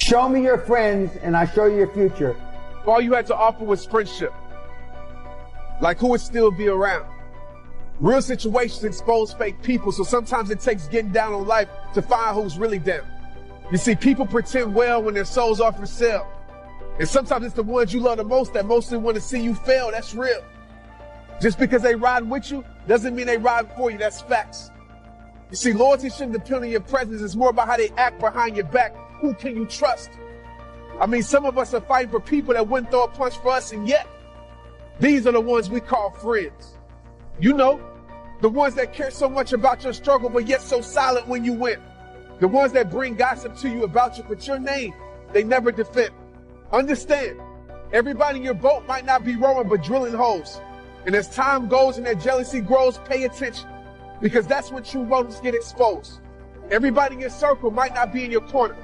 Show me your friends and I show you your future. If all you had to offer was friendship, like who would still be around? Real situations expose fake people, so sometimes it takes getting down on life to find who's really down. You see, people pretend well when their souls are for sale. And sometimes it's the ones you love the most that mostly want to see you fail. That's real. Just because they ride with you doesn't mean they ride for you. That's facts. You see, loyalty shouldn't depend on your presence. It's more about how they act behind your back. Who can you trust? I mean, some of us are fighting for people that wouldn't throw a punch for us, and yet these are the ones we call friends. You know, the ones that care so much about your struggle, but yet so silent when you win. The ones that bring gossip to you about you, but your name, they never defend. Understand, everybody in your boat might not be rowing, but drilling holes. And as time goes and that jealousy grows, pay attention, because that's when true motives get exposed. Everybody in your circle might not be in your corner.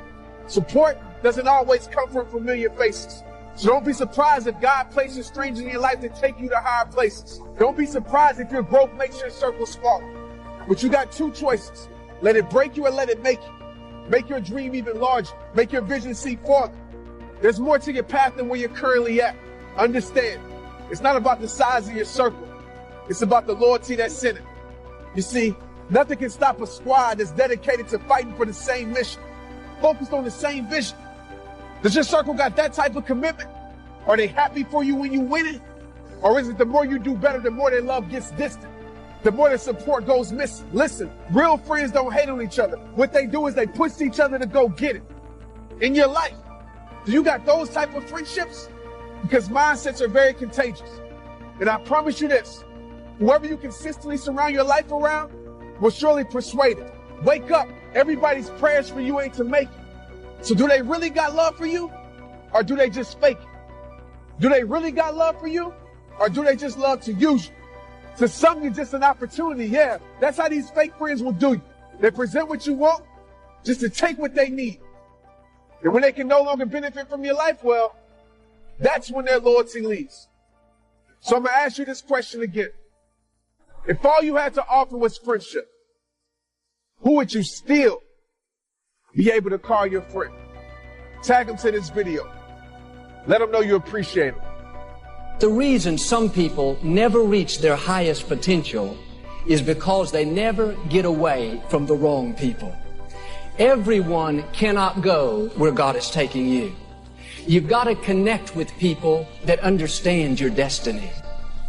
Support doesn't always come from familiar faces. So don't be surprised if God places strangers in your life to take you to higher places. Don't be surprised if your growth makes your circle smaller. But you got two choices. Let it break you or let it make you. Make your dream even larger. Make your vision see farther. There's more to your path than where you're currently at. Understand, it's not about the size of your circle. It's about the loyalty that's in it. You see, nothing can stop a squad that's dedicated to fighting for the same mission, focused on the same vision. Does your circle got that type of commitment? Are they happy for you when you win it? Or is it the more you do better, the more their love gets distant? The more their support goes missing? Listen, real friends don't hate on each other. What they do is they push each other to go get it. In your life, do you got those type of friendships? Because mindsets are very contagious. And I promise you this, whoever you consistently surround your life around will surely persuade it. Wake up, everybody's prayers for you ain't to make it. So do they really got love for you? Or do they just fake it? Do they really got love for you? Or do they just love to use you? To some, you're just an opportunity. Yeah, that's how these fake friends will do you. They present what you want just to take what they need. And when they can no longer benefit from your life, well, that's when their loyalty leaves. So I'm going to ask you this question again. If all you had to offer was friendship, who would you still be able to call your friend? Tag them to this video. Let them know you appreciate them. The reason some people never reach their highest potential is because they never get away from the wrong people. Everyone cannot go where God is taking you. You've got to connect with people that understand your destiny,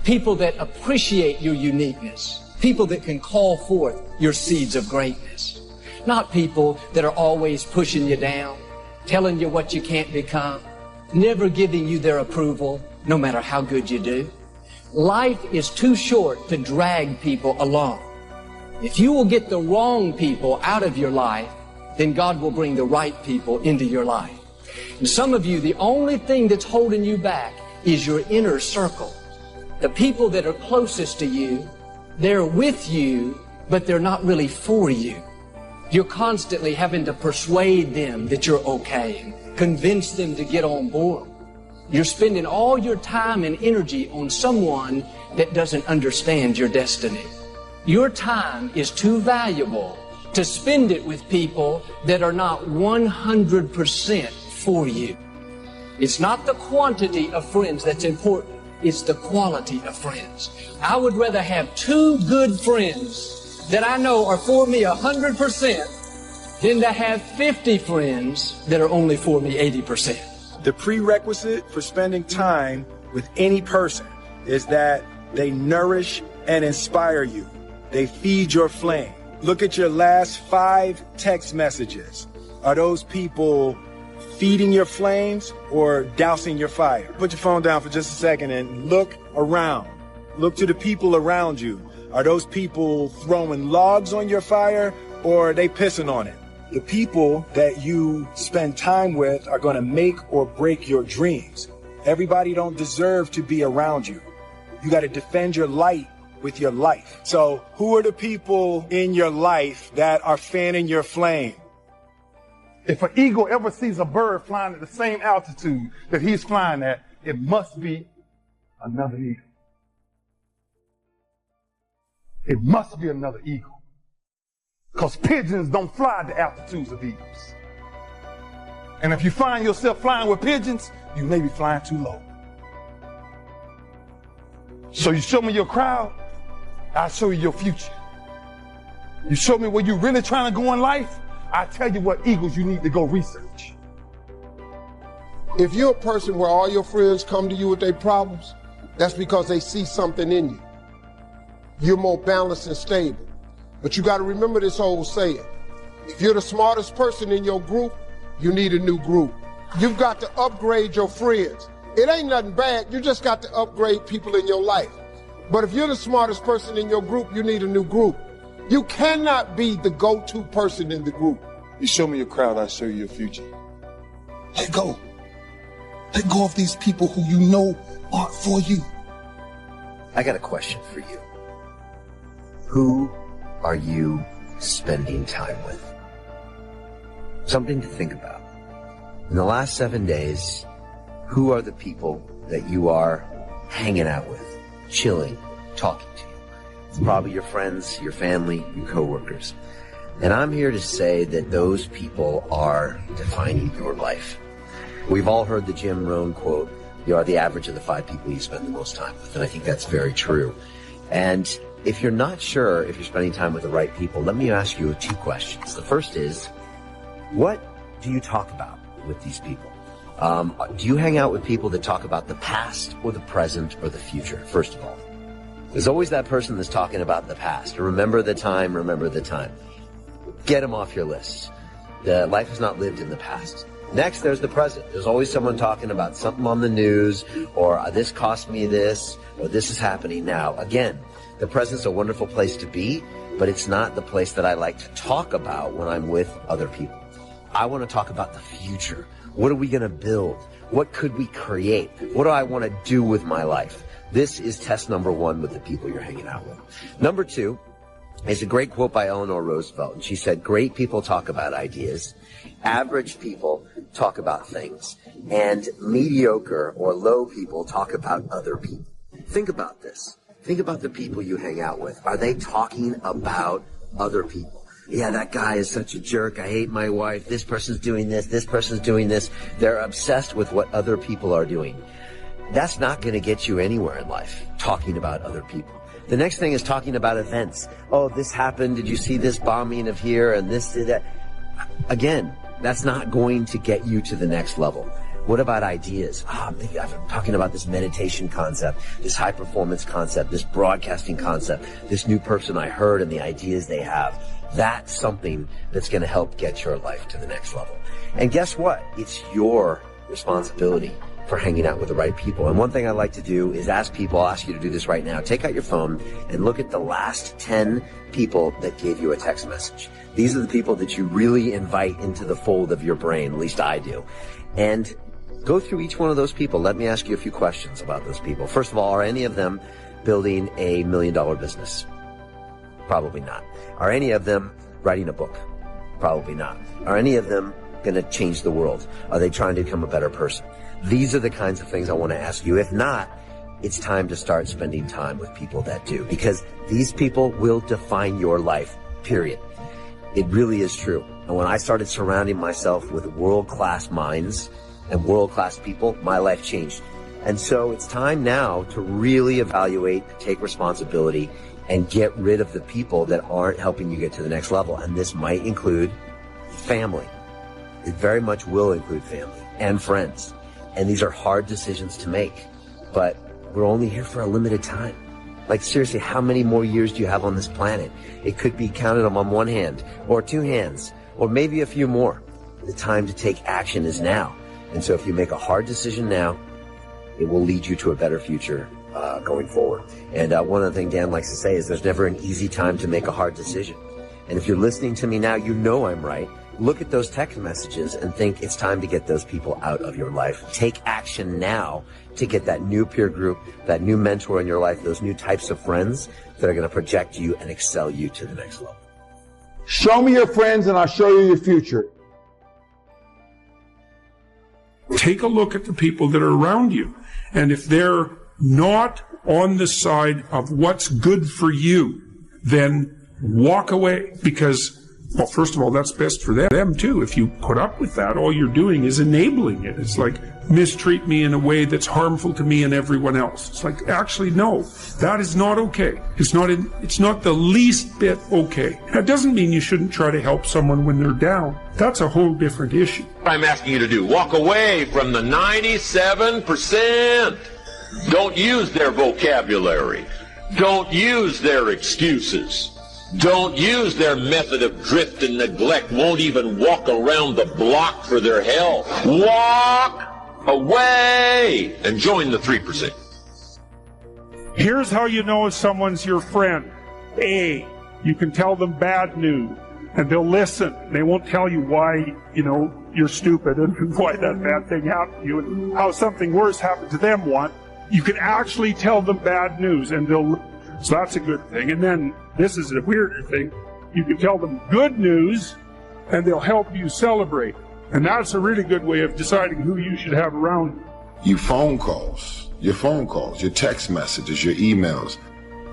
people that appreciate your uniqueness, people that can call forth your seeds of greatness. Not people that are always pushing you down, telling you what you can't become, never giving you their approval, no matter how good you do. Life is too short to drag people along. If you will get the wrong people out of your life, then God will bring the right people into your life. And some of you, the only thing that's holding you back is your inner circle. The people that are closest to you, they're with you, but they're not really for you. You're constantly having to persuade them that you're okay and convince them to get on board. You're spending all your time and energy on someone that doesn't understand your destiny. Your time is too valuable to spend it with people that are not 100% for you. It's not the quantity of friends that's important. It's the quality of friends. I would rather have 2 good friends that I know are for me 100% than to have 50 friends that are only for me 80%. The prerequisite for spending time with any person is that they nourish and inspire you. They feed your flame. Look at your last 5 text messages. Are those people feeding your flames or dousing your fire? Put your phone down for just a second and look around. Look to the people around you. Are those people throwing logs on your fire or are they pissing on it? The people that you spend time with are going to make or break your dreams. Everybody don't deserve to be around you. You got to defend your light with your life. So who are the people in your life that are fanning your flame? If an eagle ever sees a bird flying at the same altitude that he's flying at, it must be another eagle. It must be another eagle. Because pigeons don't fly at the altitudes of eagles. And if you find yourself flying with pigeons, you may be flying too low. So you show me your crowd, I'll show you your future. You show me where you're really trying to go in life, I'll tell you what eagles you need to go research. If you're a person where all your friends come to you with their problems, that's because they see something in you. You're more balanced and stable. But you got to remember this old saying. If you're the smartest person in your group, you need a new group. You've got to upgrade your friends. It ain't nothing bad. You just got to upgrade people in your life. But if you're the smartest person in your group, you need a new group. You cannot be the go-to person in the group. You show me your crowd, I'll show you your future. Let go. Let go of these people who you know aren't for you. I got a question for you. Who are you spending time with? Something to think about. In the last 7 days, who are the people that you are hanging out with, chilling, talking to you? It's probably your friends, your family, your coworkers. And I'm here to say that those people are defining your life. We've all heard the Jim Rohn quote, you are the average of the 5 people you spend the most time with. And I think that's very true. And if you're not sure if you're spending time with the right people, let me ask you 2 questions. The first is, what do you talk about with these people? Do you hang out with people that talk about the past or the present or the future, first of all? There's always that person that's talking about the past. Remember the time, remember the time. Get them off your list. The life is not lived in the past. Next, there's the present. There's always someone talking about something on the news, or this cost me this, or this is happening now. Again, the present's a wonderful place to be, but it's not the place that I like to talk about when I'm with other people. I want to talk about the future. What are we going to build? What could we create? What do I want to do with my life? This is test number 1 with the people you're hanging out with. Number 2 is a great quote by Eleanor Roosevelt. And she said, great people talk about ideas. Average people talk about things. And mediocre or low people talk about other people. Think about this. Think about the people you hang out with. Are they talking about other people? Yeah, that guy is such a jerk. I hate my wife. This person's doing this. This person's doing this. They're obsessed with what other people are doing. That's not going to get you anywhere in life, talking about other people. The next thing is talking about events. Oh, this happened. Did you see this bombing of here and this did that? Again, that's not going to get you to the next level. What about ideas? Maybe I'm talking about this meditation concept, this high performance concept, this broadcasting concept, this new person I heard and the ideas they have. That's something that's going to help get your life to the next level. And guess what? It's your responsibility for hanging out with the right people. And one thing I like to do is ask people, I'll ask you to do this right now. Take out your phone and look at the last 10 people that gave you a text message. These are the people that you really invite into the fold of your brain, at least I do. And go through each one of those people. Let me ask you a few questions about those people. First of all, are any of them building a $1 million business? Probably not. Are any of them writing a book? Probably not. Are any of them going to change the world? Are they trying to become a better person? These are the kinds of things I want to ask you. If not, it's time to start spending time with people that do, because these people will define your life, period. It really is true. And when I started surrounding myself with world-class minds and world-class people, my life changed. And so it's time now to really evaluate, take responsibility, and get rid of the people that aren't helping you get to the next level. And this might include family. It very much will include family and friends. And these are hard decisions to make, but we're only here for a limited time. Like, seriously, how many more years do you have on this planet? It could be counted on one hand or 2 hands or maybe a few more. The time to take action is now. And so if you make a hard decision now, it will lead you to a better future going forward. And one of the things Dan likes to say is there's never an easy time to make a hard decision. And if you're listening to me now, you know I'm right. Look at those text messages and think it's time to get those people out of your life. Take action now to get that new peer group, that new mentor in your life, those new types of friends that are going to project you and excel you to the next level. Show me your friends and I'll show you your future. Take a look at the people that are around you. And if they're not on the side of what's good for you, then walk away, because Well, first of all, that's best for them too. If you put up with that, all you're doing is enabling it. It's like, mistreat me in a way that's harmful to me and everyone else. It's like, actually, no, that is not okay. It's not the least bit okay. That doesn't mean you shouldn't try to help someone when they're down. That's a whole different issue. I'm asking you to do, walk away from the 97%. Don't use their vocabulary. Don't use their excuses. Don't use their method of drift and neglect. Won't even walk around the block for their health. Walk away and join the 3%. Here's how you know if someone's your friend. A, you can tell them bad news, and they'll listen. They won't tell you why, you're stupid and why that bad thing happened to you and how something worse happened to them once. You can actually tell them bad news, and so that's a good thing. And then, this is a weirder thing, you can tell them good news, and they'll help you celebrate. And that's a really good way of deciding who you should have around you. Your phone calls, your text messages, your emails,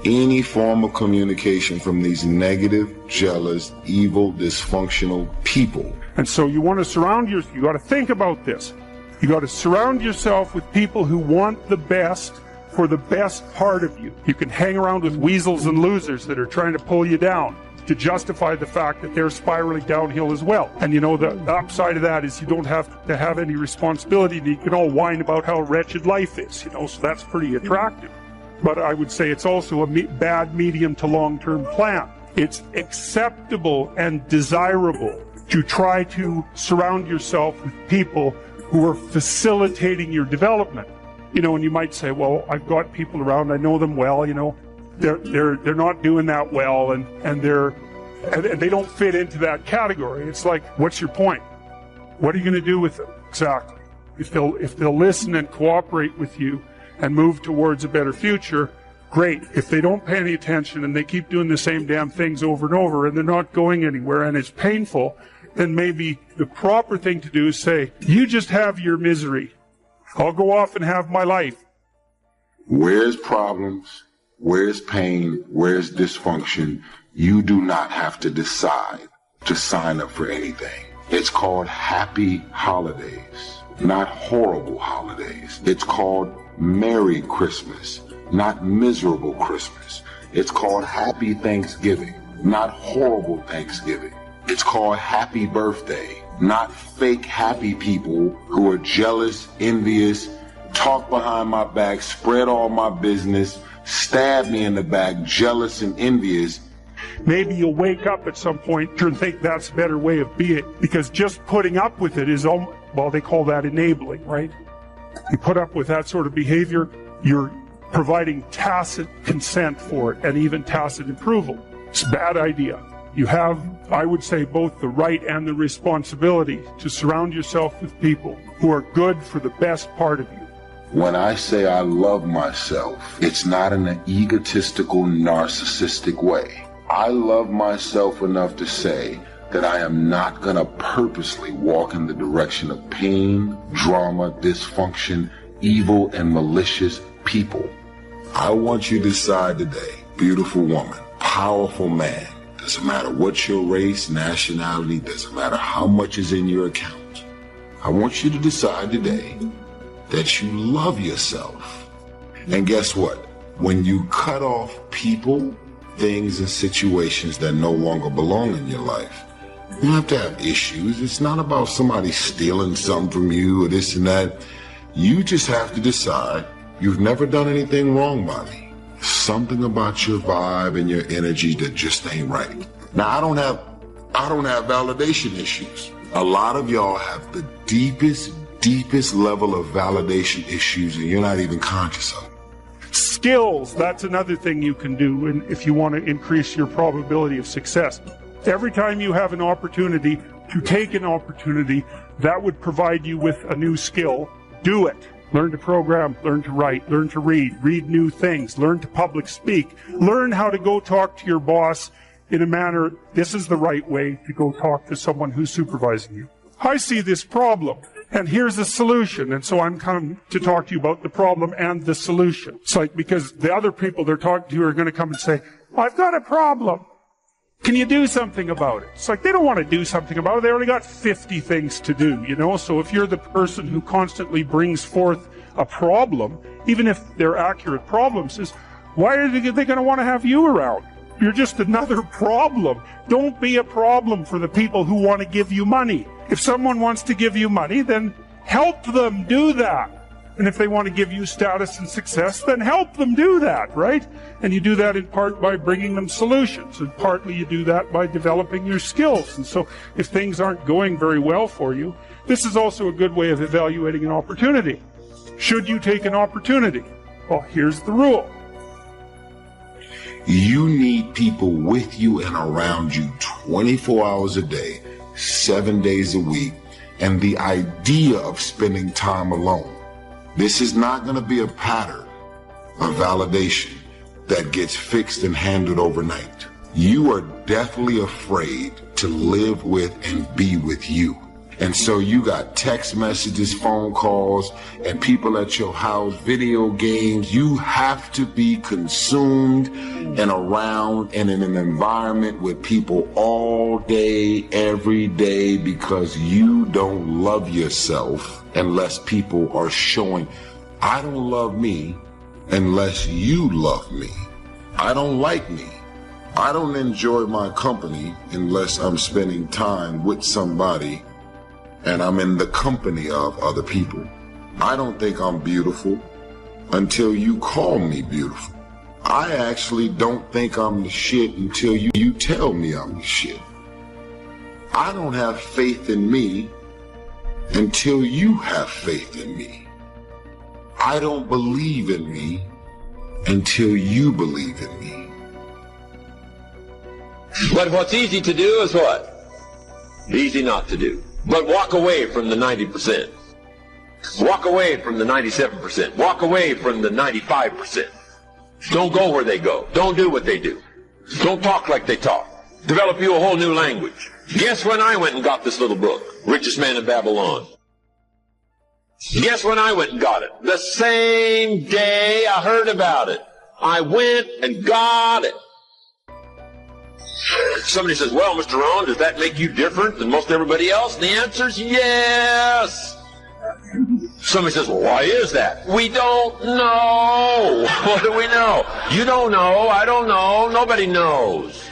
any form of communication from these negative, jealous, evil, dysfunctional people. And so you want to surround yourself, you got to think about this. You got to surround yourself with people who want the best for the best part of you. You can hang around with weasels and losers that are trying to pull you down to justify the fact that they're spiraling downhill as well. And the upside of that is you don't have to have any responsibility. You can all whine about how wretched life is, so that's pretty attractive. But I would say it's also a bad medium to long-term plan. It's acceptable and desirable to try to surround yourself with people who are facilitating your development. And you might say, well, I've got people around, I know them well, they're not doing that well, and they don't fit into that category. It's like, what's your point? What are you going to do with them? Exactly. If they'll listen and cooperate with you and move towards a better future, great. If they don't pay any attention and they keep doing the same damn things over and over and they're not going anywhere and it's painful, then maybe the proper thing to do is say, you just have your misery. I'll go off and have my life. Where's problems? Where's pain? Where's dysfunction? You do not have to decide to sign up for anything. It's called happy holidays, not horrible holidays. It's called Merry Christmas, not miserable Christmas. It's called Happy Thanksgiving, not horrible Thanksgiving. It's called Happy Birthday, not fake happy people who are jealous, envious, talk behind my back, spread all my business, stab me in the back, jealous and envious. Maybe you'll wake up at some point and think that's a better way of being, because just putting up with it is, they call that enabling, right? You put up with that sort of behavior, you're providing tacit consent for it and even tacit approval. It's a bad idea. You have, I would say, both the right and the responsibility to surround yourself with people who are good for the best part of you. When I say I love myself, it's not in an egotistical, narcissistic way. I love myself enough to say that I am not going to purposely walk in the direction of pain, drama, dysfunction, evil, and malicious people. I want you to decide today, beautiful woman, powerful man, doesn't matter what your race, nationality, doesn't matter how much is in your account. I want you to decide today that you love yourself. And guess what? When you cut off people, things, and situations that no longer belong in your life, you don't have to have issues. It's not about somebody stealing something from you or this and that. You just have to decide you've never done anything wrong by me. Something about your vibe and your energy that just ain't right. Now, I don't have validation issues. A lot of y'all have the deepest level of validation issues, and you're not even conscious of it. Skills, that's another thing you can do if you want to increase your probability of success. Every time you have an opportunity to take an opportunity that would provide you with a new skill, do it. Learn to program, learn to write, learn to read new things, learn to public speak, learn how to go talk to your boss in a manner, this is the right way to go talk to someone who's supervising you. I see this problem, and here's a solution, and so I'm coming to talk to you about the problem and the solution. It's like, because the other people they're talking to are going to come and say, I've got a problem. Can you do something about it? It's like they don't want to do something about it. They already got 50 things to do, you know? So if you're the person who constantly brings forth a problem, even if they're accurate problems, is why are they going to want to have you around? You're just another problem. Don't be a problem for the people who want to give you money. If someone wants to give you money, then help them do that. And if they want to give you status and success, then help them do that, right? And you do that in part by bringing them solutions, and partly you do that by developing your skills. And so if things aren't going very well for you, this is also a good way of evaluating an opportunity. Should you take an opportunity? Well, here's the rule. You need people with you and around you 24 hours a day, 7 days a week, and the idea of spending time alone. This is not going to be a pattern of validation that gets fixed and handled overnight. You are deathly afraid to live with and be with you. And so you got text messages, phone calls, and people at your house, video games. You have to be consumed and around and in an environment with people all day, every day, because you don't love yourself unless people are showing. I don't love me unless you love me. I don't like me. I don't enjoy my company unless I'm spending time with somebody and I'm in the company of other people. I don't think I'm beautiful until you call me beautiful. I actually don't think I'm the shit until you tell me I'm the shit. I don't have faith in me until you have faith in me. I don't believe in me until you believe in me. But what's easy to do is what? Easy not to do. But walk away from the 90%. Walk away from the 97%. Walk away from the 95%. Don't go where they go. Don't do what they do. Don't talk like they talk. Develop you a whole new language. Guess when I went and got this little book, Richest Man in Babylon? Guess when I went and got it? The same day I heard about it. I went and got it. Somebody says, well, Mr. Rohn, does that make you different than most everybody else? And the answer is yes. Somebody says, well, why is that? We don't know. What do we know? You don't know. I don't know. Nobody knows.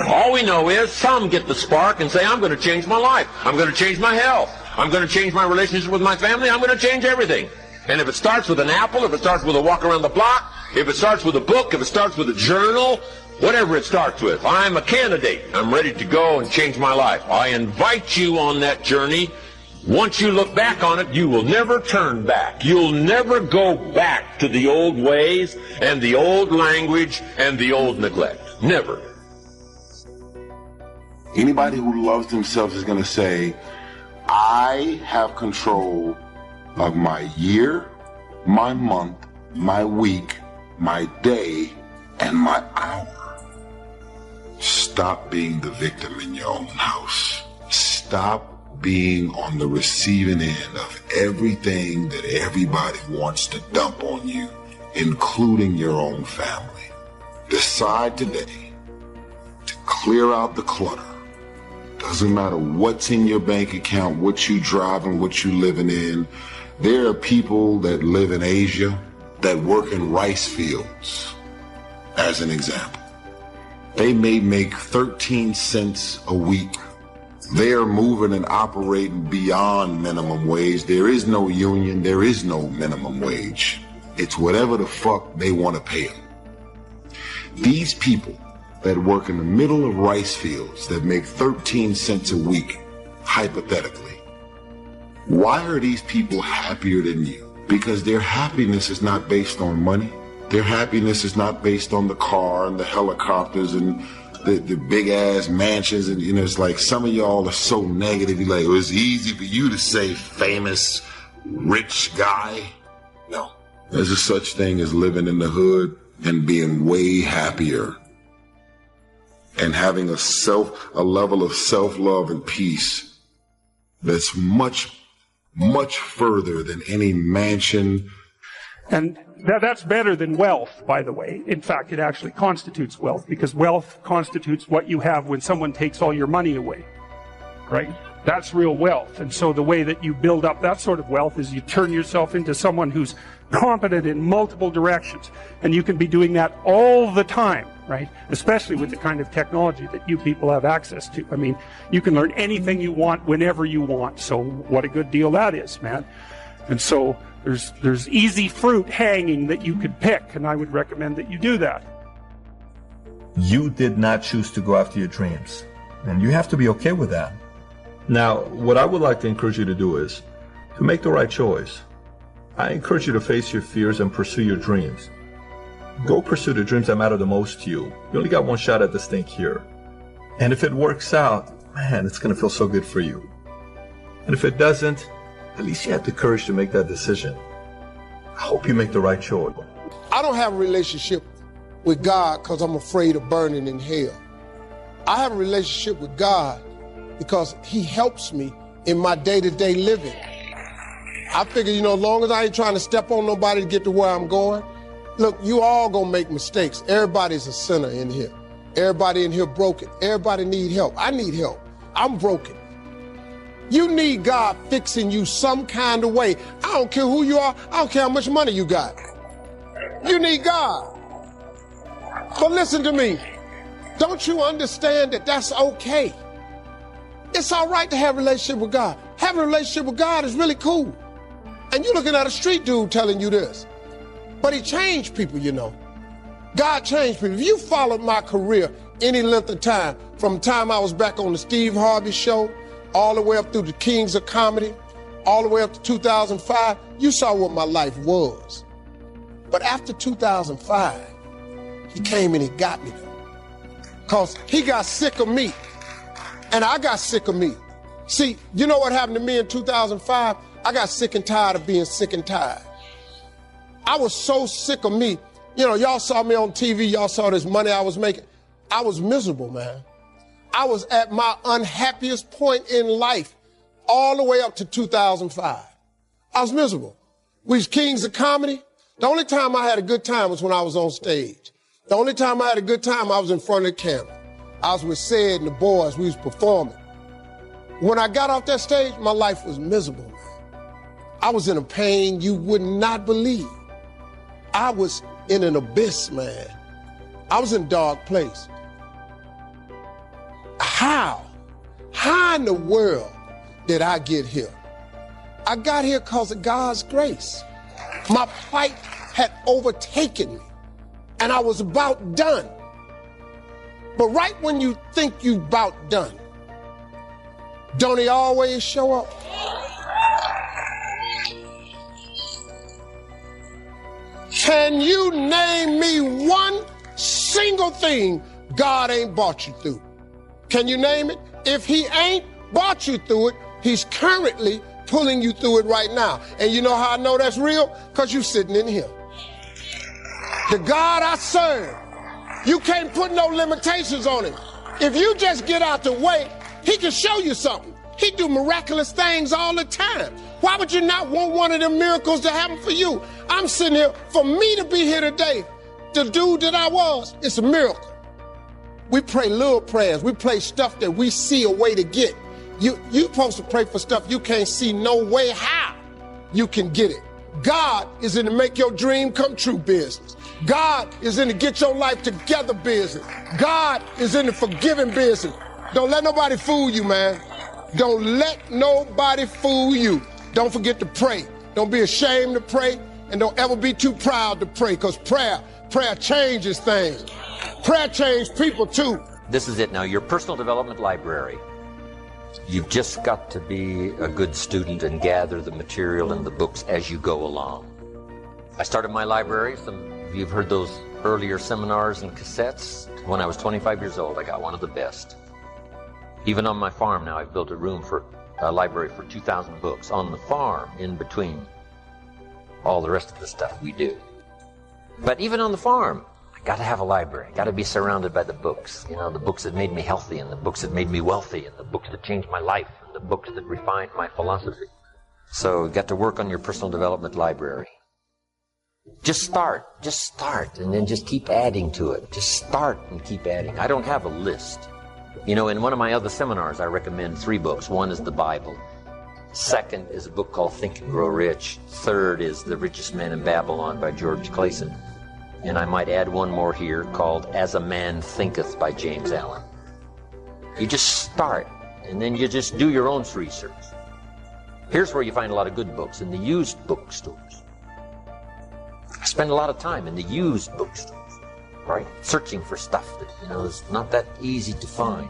All we know is some get the spark and say, I'm going to change my life. I'm going to change my health. I'm going to change my relationship with my family. I'm going to change everything. And if it starts with an apple, if it starts with a walk around the block, if it starts with a book, if it starts with a journal, whatever it starts with, I'm a candidate. I'm ready to go and change my life. I invite you on that journey. Once you look back on it, you will never turn back. You'll never go back to the old ways and the old language and the old neglect. Never. Anybody who loves themselves is going to say, I have control of my year, my month, my week, my day, and my hour. Stop being the victim in your own house. Stop being on the receiving end of everything that everybody wants to dump on you, including your own family. Decide today to clear out the clutter. Doesn't matter what's in your bank account, what you driving, what you living in. There are people that live in Asia that work in rice fields, as an example. They may make 13 cents a week. They are moving and operating beyond minimum wage. There is no union. There is no minimum wage. It's whatever the fuck they want to pay them. These people that work in the middle of rice fields that make 13 cents a week, hypothetically, why are these people happier than you? Because their happiness is not based on money. Their happiness is not based on the car and the helicopters and the big ass mansions. And, you know, it's like some of y'all are so negative. You're like, well, it's easy for you to say famous, rich guy. No, there's a such thing as living in the hood and being way happier and having a level of self-love and peace that's much, much further than any mansion. And That's better than wealth, by the way. In fact, it actually constitutes wealth, because wealth constitutes what you have when someone takes all your money away, right? That's real wealth. And so the way that you build up that sort of wealth is you turn yourself into someone who's competent in multiple directions. And you can be doing that all the time, right? Especially with the kind of technology that you people have access to. I mean, you can learn anything you want whenever you want. So what a good deal that is, man. And so there's easy fruit hanging that you could pick, and I would recommend that you do that. You did not choose to go after your dreams, and you have to be okay with that. Now, what I would like to encourage you to do is to make the right choice. I encourage you to face your fears and pursue your dreams. Go pursue the dreams that matter the most to you. You only got one shot at this thing here. And if it works out, man, it's going to feel so good for you. And if it doesn't, at least you have the courage to make that decision. I hope you make the right choice. I don't have a relationship with God because I'm afraid of burning in hell. I have a relationship with God because he helps me in my day-to-day living. I figure, as long as I ain't trying to step on nobody to get to where I'm going, look, you all gonna make mistakes. Everybody's a sinner in here. Everybody in here broken. Everybody need help. I need help. I'm broken. You need God fixing you some kind of way. I don't care who you are. I don't care how much money you got. You need God. But listen to me. Don't you understand that that's okay? It's all right to have a relationship with God. Having a relationship with God is really cool. And you're looking at a street dude telling you this. But he changed people, God changed people. If you followed my career any length of time, from the time I was back on the Steve Harvey show, all the way up through the Kings of Comedy, all the way up to 2005, you saw what my life was. But after 2005, he came and he got me there. Because he got sick of me, and I got sick of me. See, you know what happened to me in 2005? I got sick and tired of being sick and tired. I was so sick of me. Y'all saw me on TV, y'all saw this money I was making. I was miserable, man. I was at my unhappiest point in life all the way up to 2005. I was miserable. We was Kings of Comedy. The only time I had a good time was when I was on stage. The only time I had a good time, I was in front of the camera. I was with Sid and the boys. We was performing. When I got off that stage, my life was miserable, man. I was in a pain you would not believe. I was in an abyss, man. I was in a dark place. How in the world did I get here? I got here because of God's grace. My plight had overtaken me, and I was about done. But right when you think you about done, don't he always show up? Can you name me one single thing God ain't brought you through? Can you name it? If he ain't brought you through it, he's currently pulling you through it right now. And you know how I know that's real? Because you're sitting in here. The God I serve, you can't put no limitations on him. If you just get out the way, he can show you something. He do miraculous things all the time. Why would you not want one of them miracles to happen for you? I'm sitting here, for me to be here today, the dude that I was, it's a miracle. We pray little prayers. We pray stuff that we see a way to get. You supposed to pray for stuff you can't see no way how you can get it. God is in the make your dream come true business. God is in the get your life together business. God is in the forgiving business. Don't let nobody fool you, man. Don't let nobody fool you. Don't forget to pray. Don't be ashamed to pray, and don't ever be too proud to pray, because prayer changes things. Prayer changes people too. This is it now, your personal development library. You've just got to be a good student and gather the material and the books as you go along. I started my library. Some of you have heard those earlier seminars and cassettes. When I was 25 years old, I got one of the best. Even on my farm now, I've built a library for 2,000 books on the farm in between all the rest of the stuff we do. But even on the farm, I got to have a library. Got to be surrounded by the books. The books that made me healthy, and the books that made me wealthy, and the books that changed my life, and the books that refined my philosophy. So got to work on your personal development library. Just start, and then just keep adding to it. Just start and keep adding. I don't have a list. You know, in one of my other seminars, I recommend 3 books. One is the Bible. Second is a book called Think and Grow Rich. Third is The Richest Man in Babylon by George Clason. And I might add one more here called As a Man Thinketh by James Allen. You just start, and then you just do your own research. Here's where you find a lot of good books, in the used bookstores. I spend a lot of time in the used bookstores, right? Searching for stuff that, you know, is not that easy to find.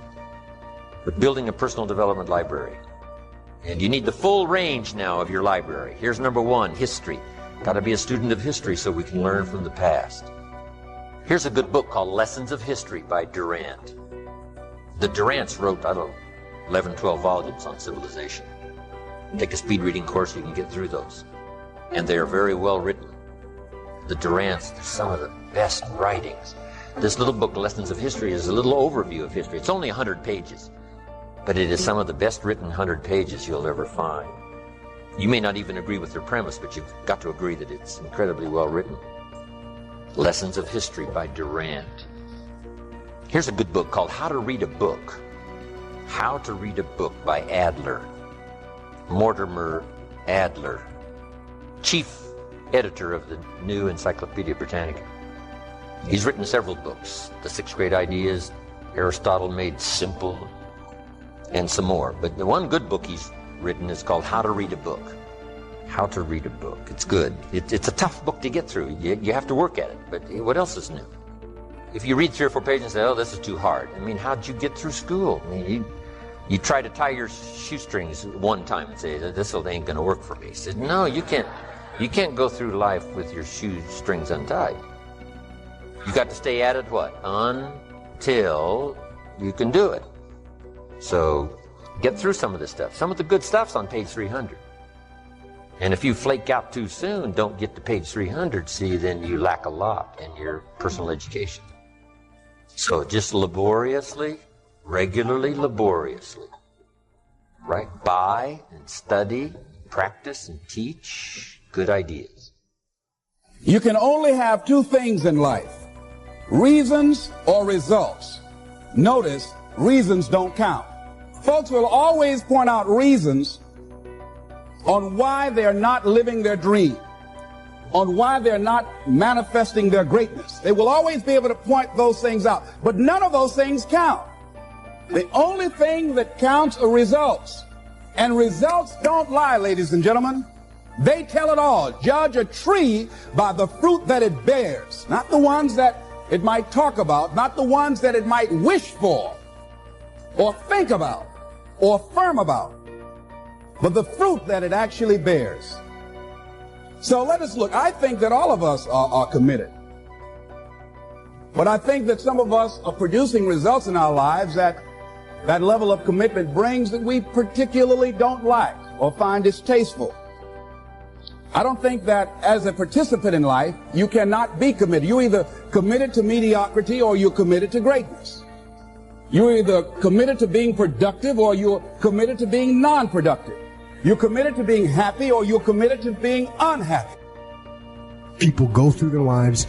But building a personal development library. And you need the full range now of your library. Here's number 1, history. Got to be a student of history so we can learn from the past. Here's a good book called Lessons of History by Durant. The Durants wrote, 11, 12 volumes on civilization. Take a speed reading course, you can get through those. And they are very well written. The Durants, they're some of the best writings. This little book, Lessons of History, is a little overview of history. It's only 100 pages, but it is some of the best written 100 pages you'll ever find. You may not even agree with their premise, but you've got to agree that it's incredibly well written. Lessons of History by Durant. Here's a good book called How to Read a Book. How to Read a Book by Adler. Mortimer Adler, chief editor of the New Encyclopedia Britannica. He's written several books. The 6 Great Ideas, Aristotle Made Simple, and some more. But the one good book he's written is called How to Read a Book. How to Read a Book. It's good. It's a tough book to get through. You have to work at it. But what else is new? If you read 3 or 4 pages and say, oh, this is too hard. I mean, how'd you get through school? I mean, you try to tie your shoestrings one time and say, this ain't going to work for me. He said, no, you can't go through life with your shoestrings untied. You got to stay at it, what? Until you can do it. So get through some of this stuff. Some of the good stuff's on page 300. And if you flake out too soon, don't get to page 300, see, then you lack a lot in your personal education. So just laboriously, regularly, laboriously, right? Buy and study, practice and teach good ideas. You can only have 2 things in life, reasons or results. Notice, reasons don't count. Folks will always point out reasons on why they're not living their dream, on why they're not manifesting their greatness. They will always be able to point those things out, but none of those things count. The only thing that counts are results. And results don't lie, ladies and gentlemen. They tell it all. Judge a tree by the fruit that it bears, not the ones that it might talk about, not the ones that it might wish for, or think about, or affirm about, but the fruit that it actually bears. So let us look. I think that all of us are committed. But I think that some of us are producing results in our lives that level of commitment brings that we particularly don't like or find distasteful. I don't think that as a participant in life, you cannot be committed. You're either committed to mediocrity or you're committed to greatness. You're either committed to being productive or you're committed to being non-productive. You're committed to being happy or you're committed to being unhappy. People go through their lives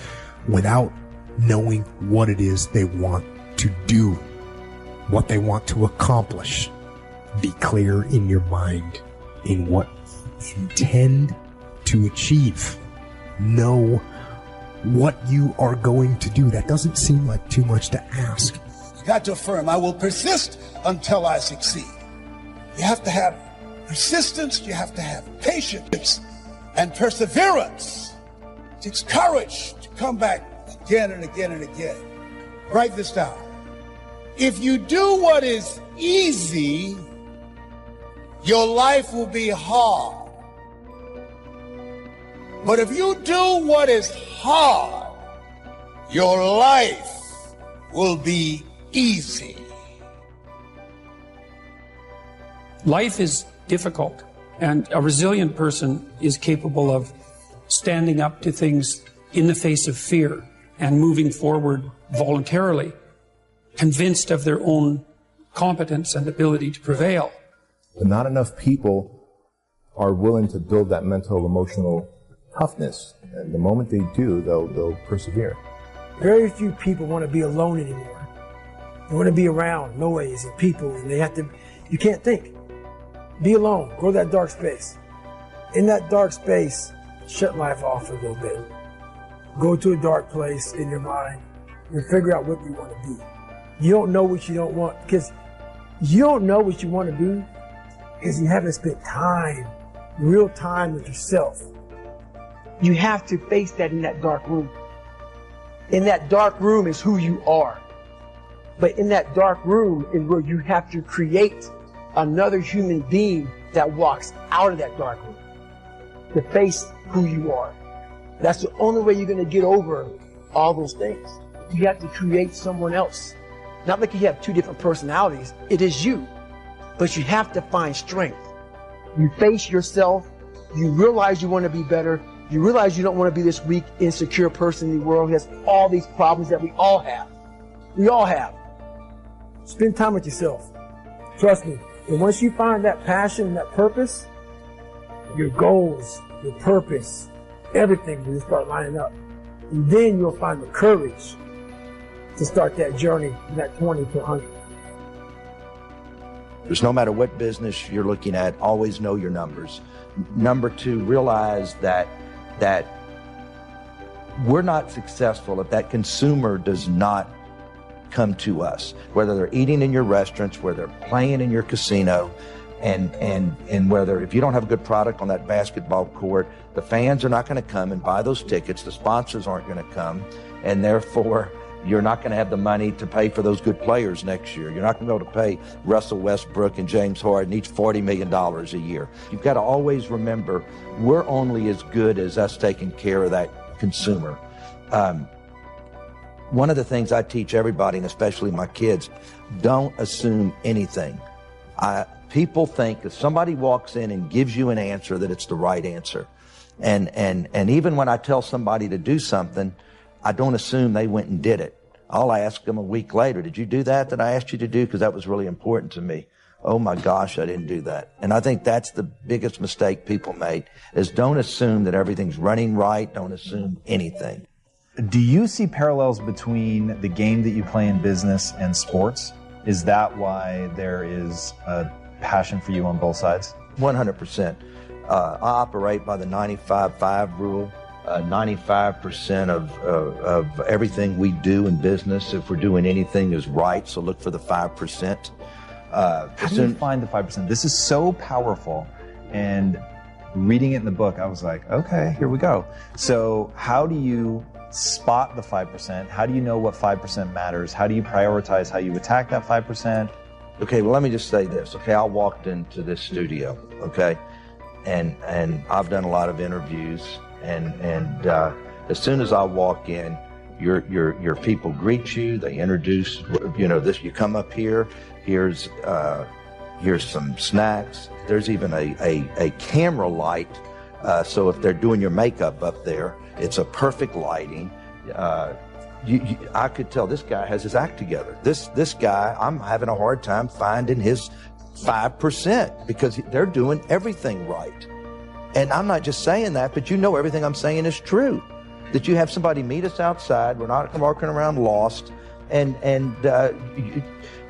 without knowing what it is they want to do, what they want to accomplish. Be clear in your mind in what you intend to achieve. Know what you are going to do. That doesn't seem like too much to ask. You got to affirm, I will persist until I succeed. You have to have persistence, you have to have patience and perseverance. It takes courage to come back again and again and again. Write this down. If you do what is easy, your life will be hard. But if you do what is hard, your life will be easy. Life is difficult, and a resilient person is capable of standing up to things in the face of fear and moving forward voluntarily, convinced of their own competence and ability to prevail. But not enough people are willing to build that mental, emotional toughness. And the moment they do, they'll persevere. Very few people want to be alone anymore. They want to be around noise and people, and you can't think. Be alone. Go to that dark space. In that dark space, shut life off a little bit. Go to a dark place in your mind and figure out what you want to be. You don't know what you don't want, because you don't know what you want to be because you haven't spent time, real time with yourself. You have to face that in that dark room. In that dark room is who you are. But in that dark room is where you have to create another human being that walks out of that dark room to face who you are. That's the only way you're going to get over all those things. You have to create someone else. Not like you have two different personalities. It is you. But you have to find strength. You face yourself. You realize you want to be better. You realize you don't want to be this weak, insecure person in the world who has all these problems that we all have. We all have. Spend time with yourself. Trust me. And once you find that passion and that purpose, your goals, your purpose, everything will start lining up. And then you'll find the courage to start that journey from that 20 to 100. There's no matter what business you're looking at, always know your numbers. Number two, realize that we're not successful if that consumer does not come to us, whether they're eating in your restaurants, whether they're playing in your casino, and whether if you don't have a good product on that basketball court, the fans are not going to come and buy those tickets, the sponsors aren't going to come, and therefore you're not going to have the money to pay for those good players next year. You're not going to be able to pay Russell Westbrook and James Harden each $40 million a year. You've got to always remember, we're only as good as us taking care of that consumer. One of the things I teach everybody, and especially my kids, don't assume anything. People think if somebody walks in and gives you an answer that it's the right answer. And even when I tell somebody to do something, I don't assume they went and did it. I'll ask them a week later, did you do that I asked you to do? Because that was really important to me. Oh my gosh, I didn't do that. And I think that's the biggest mistake people make, is don't assume that everything's running right. Don't assume anything. Do you see parallels between the game that you play in business and sports? Is that why there is a passion for you on both sides? 100%. I operate by the 95-5 rule. 95% of everything we do in business, if we're doing anything, is right. So look for the 5%. How do you find the 5%? This is so powerful. And reading it in the book, I was like, okay, here we go. So how do you spot the 5%? How do you know what 5% matters? How do you prioritize how you attack that 5%? Okay, well, let me just say this. Okay, I walked into this studio, okay, and I've done a lot of interviews, and as soon as I walk in, your people greet you. They introduce, this. You come up here. Here's some snacks. There's even a camera light, so if they're doing your makeup up there, it's a perfect lighting. I could tell this guy has his act together. This guy, I'm having a hard time finding his 5% because they're doing everything right. And I'm not just saying that, but everything I'm saying is true. That you have somebody meet us outside, we're not walking around lost,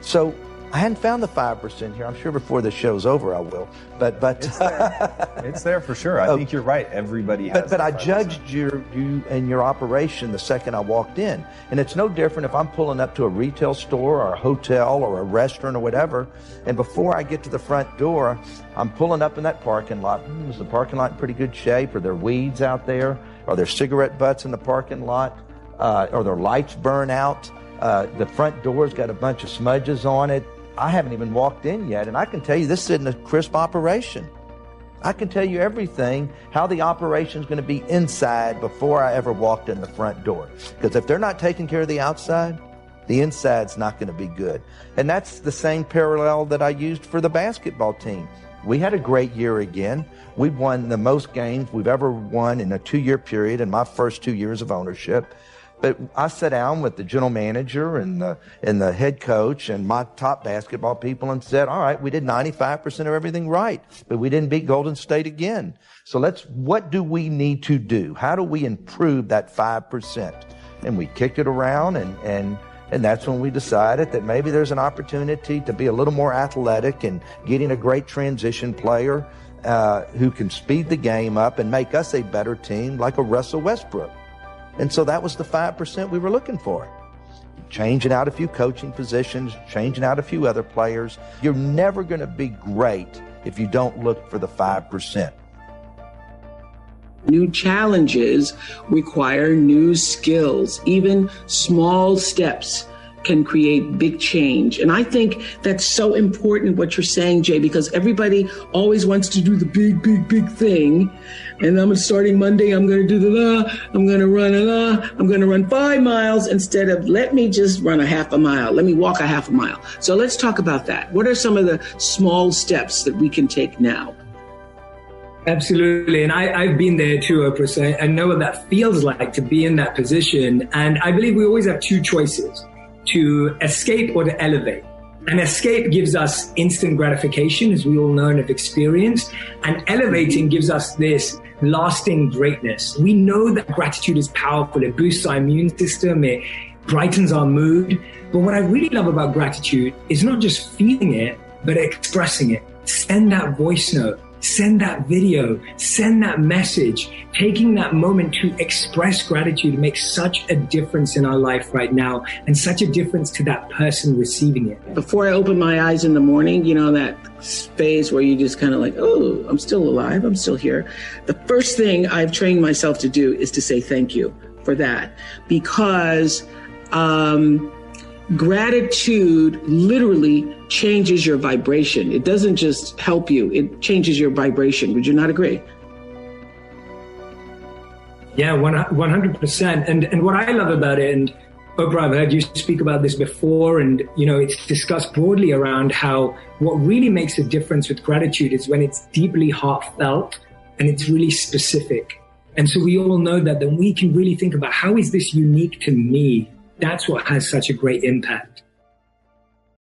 so I hadn't found the 5% here. I'm sure before the show's over I will. But it's there. It's there for sure. I think you're right. Everybody has. But I judged you and your operation the second I walked in, and it's no different if I'm pulling up to a retail store or a hotel or a restaurant or whatever, and before I get to the front door, I'm pulling up in that parking lot. Is the parking lot in pretty good shape? Are there weeds out there? Are there cigarette butts in the parking lot? Are there lights burn out? The front door's got a bunch of smudges on it. I haven't even walked in yet, and I can tell you this isn't a crisp operation. I can tell you everything, how the operation's going to be inside before I ever walked in the front door. Because if they're not taking care of the outside, the inside's not going to be good. And that's the same parallel that I used for the basketball team. We had a great year again. We've won the most games we've ever won in a 2-year period in my first 2 years of ownership. But I sat down with the general manager and the head coach and my top basketball people and said, all right, we did 95% of everything right, but we didn't beat Golden State again. So what do we need to do? How do we improve that 5%? And we kicked it around and that's when we decided that maybe there's an opportunity to be a little more athletic and getting a great transition player who can speed the game up and make us a better team like a Russell Westbrook. And so that was the 5% we were looking for. Changing out a few coaching positions, changing out a few other players. You're never going to be great if you don't look for the 5%. New challenges require new skills. Even small steps can create big change. And I think that's so important what you're saying, Jay, because everybody always wants to do the big thing. And I'm starting Monday, I'm going to do I'm going to run 5 miles instead of let me just run a half a mile. Let me walk a half a mile. So let's talk about that. What are some of the small steps that we can take now? Absolutely. And I've been there too, Oprah. I know what that feels like to be in that position. And I believe we always have two choices, to escape or to elevate. And escape gives us instant gratification, as we all know and have experienced. And elevating gives us this lasting greatness. We know that gratitude is powerful. It boosts our immune system. It brightens our mood. But what I really love about gratitude is not just feeling it, but expressing it. Send that voice note. Send that video, send that message. Taking that moment to express gratitude makes such a difference in our life right now and such a difference to that person receiving it. Before I open my eyes in the morning, you know, that phase where you just kind of like, oh, I'm still alive, I'm still here. The first thing I've trained myself to do is to say thank you for that, because gratitude literally changes your vibration. It doesn't just help you, it changes your vibration. Would you not agree? Yeah, 100%. And what I love about it, and Oprah, I've heard you speak about this before, and you know, it's discussed broadly around how what really makes a difference with gratitude is when it's deeply heartfelt and it's really specific. And so we all know that then we can really think about how is this unique to me? That's what has such a great impact.